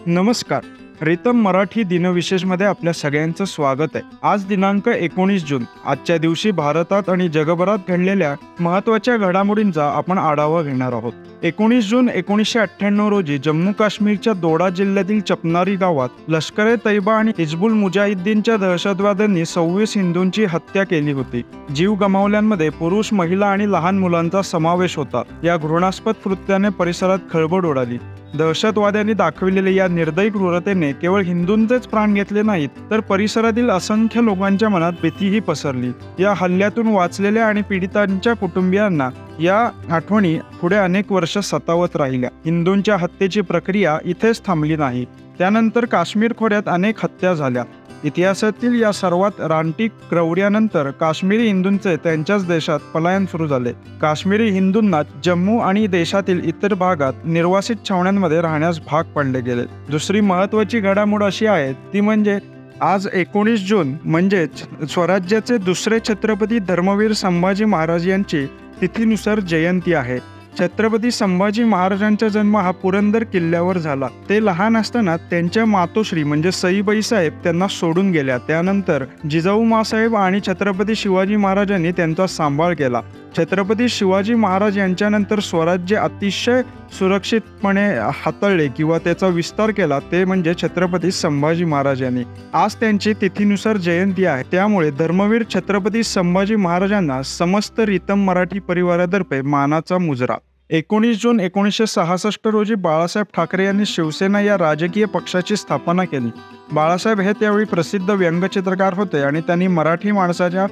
नमस्कार. रितम मराठी दिनविशेषमध्ये आपल्या सगळ्यांचं स्वागत आहे. आज दिनांक 19 जून. आजच्या दिवशी भारतात आणि जगभरात घडलेल्या महत्त्वाच्या घडामोडींचा आपण आढावा घेणार आहोत. 19 जून 1998 रोजी जम्मू काश्मीरच्या दोडा जिल्ह्यातील चपनारी गावात लष्कर-ए-तैयबा आणि हिजबुल मुजाहिद्दीनच्या दहशतवाद्यांनी 26 हिंदूंची हत्या केली होती. जीव गमावल्यांमध्ये पुरुष, महिला आणि लहान मुलांचा समावेश होता. या घृणास्पद कृत्याने परिसरात खळबळ उडाली. दहशतवाद्यांनी दाखविलेल्या या निर्दयी क्रूरतेने केवळ हिंदूंचेच प्राण घेतले नाहीत, तर परिसरातील असंख्य लोकांच्या मनात भीतीही पसरली. या हल्ल्यातून वाचलेल्या आणि पीडितांच्या कुटुंबियांना या आठवणी पुढे अनेक वर्ष सतावत राहिल्या. हिंदूंच्या हत्येची प्रक्रिया इथेच थांबली नाही. त्यानंतर काश्मीर खोऱ्यात अनेक हत्या झाल्या. इतिहासातील या सर्वात रानटी क्रौर्यानंतर काश्मीरी हिंदूंचे त्यांच्याच देशात पलायन सुरू झाले. काश्मीरी हिंदूंना जम्मू आणि देशातील इतर भागात निर्वासित छावण्यांमध्ये राहण्यास भाग पाडले गेले. दुसरी महत्त्वाची घडामोड अशी आहे ती म्हणजे आज 19 जून म्हणजेच स्वराज्याचे दुसरे छत्रपती धर्मवीर संभाजी महाराज यांची तिथीनुसार जयंती आहे. छत्रपती संभाजी महाराजांचा जन्म हा पुरंदर किल्ल्यावर झाला. ते लहान असताना त्यांच्या मातोश्री म्हणजे सईबाई साहेब त्यांना सोडून गेल्या. त्यानंतर जिजाऊ माँसाहेब आणि छत्रपती शिवाजी महाराजांनी त्यांचा सांभाळ केला. छत्रपती शिवाजी महाराज यांच्यानंतर स्वराज्य अतिशय सुरक्षितपणे हाताळले किंवा त्याचा विस्तार केला ते म्हणजे छत्रपती संभाजी महाराज यांनी. आज त्यांची तिथीनुसार जयंती आहे. त्यामुळे धर्मवीर छत्रपती संभाजी महाराजांना समस्त रितम मराठी परिवारातर्फे मानाचा मुजरा. 19 जून 1966 रोजी बाळासाहेब ठाकरे यांनी शिवसेना या राजकीय पक्षाची स्थापना केली. बाळासाहेब हे त्यावेळी प्रसिद्ध व्यंगचित्रकार होते आणि त्यांनी मराठी माणसाच्या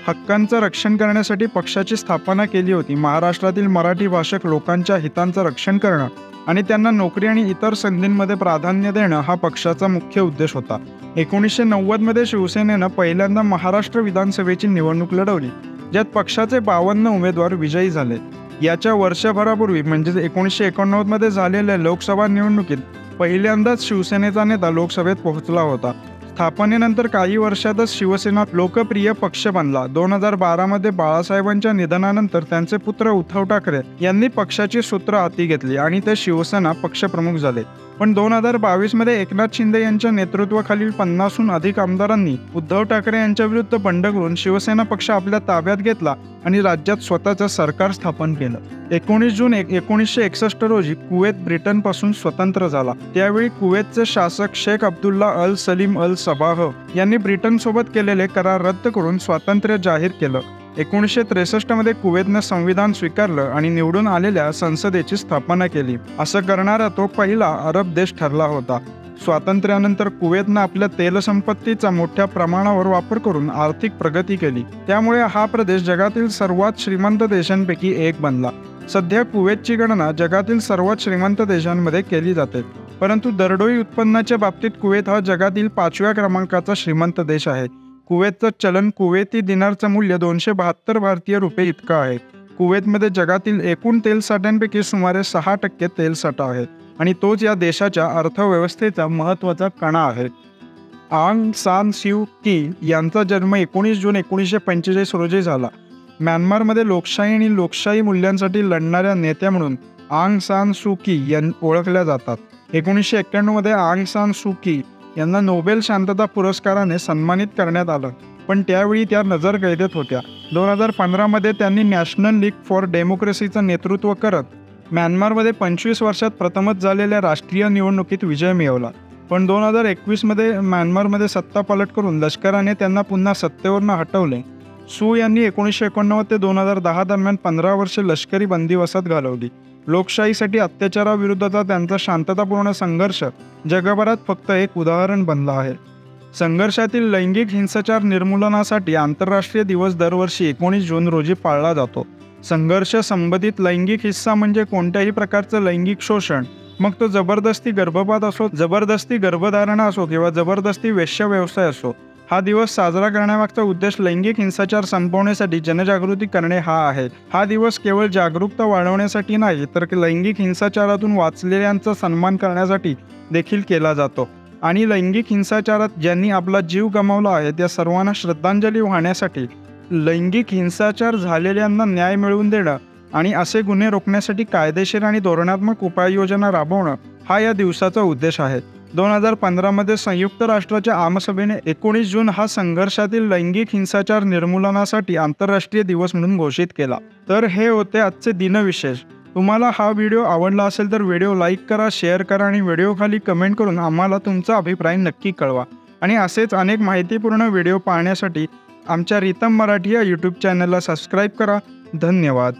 हक्कांचं रक्षण करण्यासाठी पक्षाची स्थापना केली होती. महाराष्ट्रातील मराठी भाषक लोकांच्या हितांचं रक्षण करणं आणि त्यांना नोकरी आणि इतर संधींमध्ये प्राधान्य देणं हा पक्षाचा मुख्य उद्देश होता. 1990 शिवसेनेनं पहिल्यांदा महाराष्ट्र विधानसभेची निवडणूक लढवली, ज्यात पक्षाचे 52 उमेदवार विजयी झाले. याच्या वर्षभरापूर्वी म्हणजे 1989 झालेल्या लोकसभा निवडणुकीत पहिल्यांदाच शिवसेनेचा नेता लोकसभेत पोहोचला होता. स्थापनेनंतर काही वर्षातच शिवसेना लोकप्रिय पक्ष बनला. 2012 बाळासाहेबांच्या निधनानंतर त्यांचे पुत्र उद्धव ठाकरे यांनी पक्षाची सूत्र हाती घेतली आणि ते शिवसेना पक्षप्रमुख झाले. पण 2022 एकनाथ शिंदे यांच्या नेतृत्वाखालील 50हून अधिक आमदारांनी उद्धव ठाकरे यांच्या विरुद्ध बंड करून शिवसेना पक्ष आपल्या ताब्यात घेतला आणि राज्यात स्वतःचं सरकार स्थापन केलं. 19 जून 1961 रोजी कुवेत ब्रिटनपासून स्वतंत्र झाला. त्यावेळी कुवेतचे शासक शेख अब्दुल्ला अल सलीम अल सबाह यांनी ब्रिटनसोबत केलेले करार रद्द करून स्वातंत्र्य जाहीर केलं. 1963 कुवेतनं संविधान स्वीकारलं आणि निवडून आलेल्या संसदेची स्थापना केली. असं करणारा तो पहिला अरब देश ठरला होता. स्वातंत्र्यानंतर कुवेतनं आपल्या तेलसंपत्तीचा मोठ्या प्रमाणावर वापर करून आर्थिक प्रगती केली. त्यामुळे हा प्रदेश जगातील सर्वात श्रीमंत देशांपैकी एक बनला. सध्या कुवेतची गणना जगातील सर्वात श्रीमंत देशांमध्ये केली जाते, परंतु दरडोई उत्पन्नाच्या बाबतीत कुवेत हा जगातील 5व्या क्रमांकाचा श्रीमंत देश आहे. कुवेतचं चलन कुवेती दिनारचं मूल्य 272 भारतीय रुपये इतकं आहे. कुवेतमध्ये जगातील एकूण तेलसाठ्यांपैकी सुमारे 6% तेलसाठा आहे आणि तोच या देशाच्या अर्थव्यवस्थेचा महत्त्वाचा कणा आहे. आंग सान स्यू की यांचा जन्म 19 जून 1945 रोजी झाला. म्यानमारमध्ये लोकशाही आणि लोकशाही मूल्यांसाठी लढणाऱ्या नेत्या म्हणून आंग सान सू की ओळखल्या जातात. 1991 आंग सान सू की यांना नोबेल शांतता पुरस्काराने सन्मानित करण्यात आलं, पण त्यावेळी त्या नजरकैदेत होत्या. 2015 त्यांनी नॅशनल लीग फॉर डेमोक्रेसीचं नेतृत्व करत म्यानमारमध्ये 25 वर्षात प्रथमच झालेल्या राष्ट्रीय निवडणुकीत विजय मिळवला. पण 2021 म्यानमारमध्ये सत्ता पालट करून लष्कराने त्यांना पुन्हा सत्तेवरनं हटवले. सू यांनी 1989 ते 2010 दरम्यान 15 वर्षे लष्करी बंदिवासात घालवली. लोकशाहीसाठी अत्याचाराविरुद्धचा त्यांचा शांततापूर्ण संघर्ष जगभरात फक्त एक उदाहरण बनला आहे. संघर्षातील लैंगिक हिंसाचार निर्मूलनासाठी आंतरराष्ट्रीय दिवस दरवर्षी 19 जून रोजी पाळला जातो. संघर्ष संबंधित लैंगिक हिंसा म्हणजे कोणत्याही प्रकारचं लैंगिक शोषण, मग तो जबरदस्ती गर्भपात असो, जबरदस्ती गर्भधारणा असो किंवा जबरदस्ती वेश्याव्यवसाय असो. हा दिवस साजरा करण्यामागचा उद्देश लैंगिक हिंसाचार संपवण्यासाठी जनजागृती करणे हा आहे. हा दिवस केवळ जागरूकता वाढवण्यासाठी नाही, तर लैंगिक हिंसाचारातून वाचलेल्यांचा सन्मान करण्यासाठी देखील केला जातो. आणि लैंगिक हिंसाचारात ज्यांनी आपला जीव गमावला आहे त्या सर्वांना श्रद्धांजली वाहण्यासाठी लैंगिक हिंसाचार झालेल्यांना न्याय मिळवून देणं आणि असे गुन्हे रोखण्यासाठी कायदेशीर आणि धोरणात्मक उपाययोजना राबवणं हा या दिवसाचा उद्देश आहे. 2015 मध्ये संयुक्त राष्ट्राच्या आमसभेने 19 जून हा संघर्षातील लैंगिक हिंसाचार निर्मूलनासाठी आंतरराष्ट्रीय दिवस म्हणून घोषित केला. तर हे होते आजचे दिनविशेष. तुम्हाला हा व्हिडिओ आवडला असेल तर व्हिडिओ लाईक करा, शेअर करा आणि व्हिडिओ खाली कमेंट करून आम्हाला तुमचा अभिप्राय नक्की कळवा. आणि असेच अनेक माहितीपूर्ण व्हिडिओ पाहण्यासाठी आमच्या रितम मराठी या यूट्यूब चॅनलला सबस्क्राईब करा. धन्यवाद.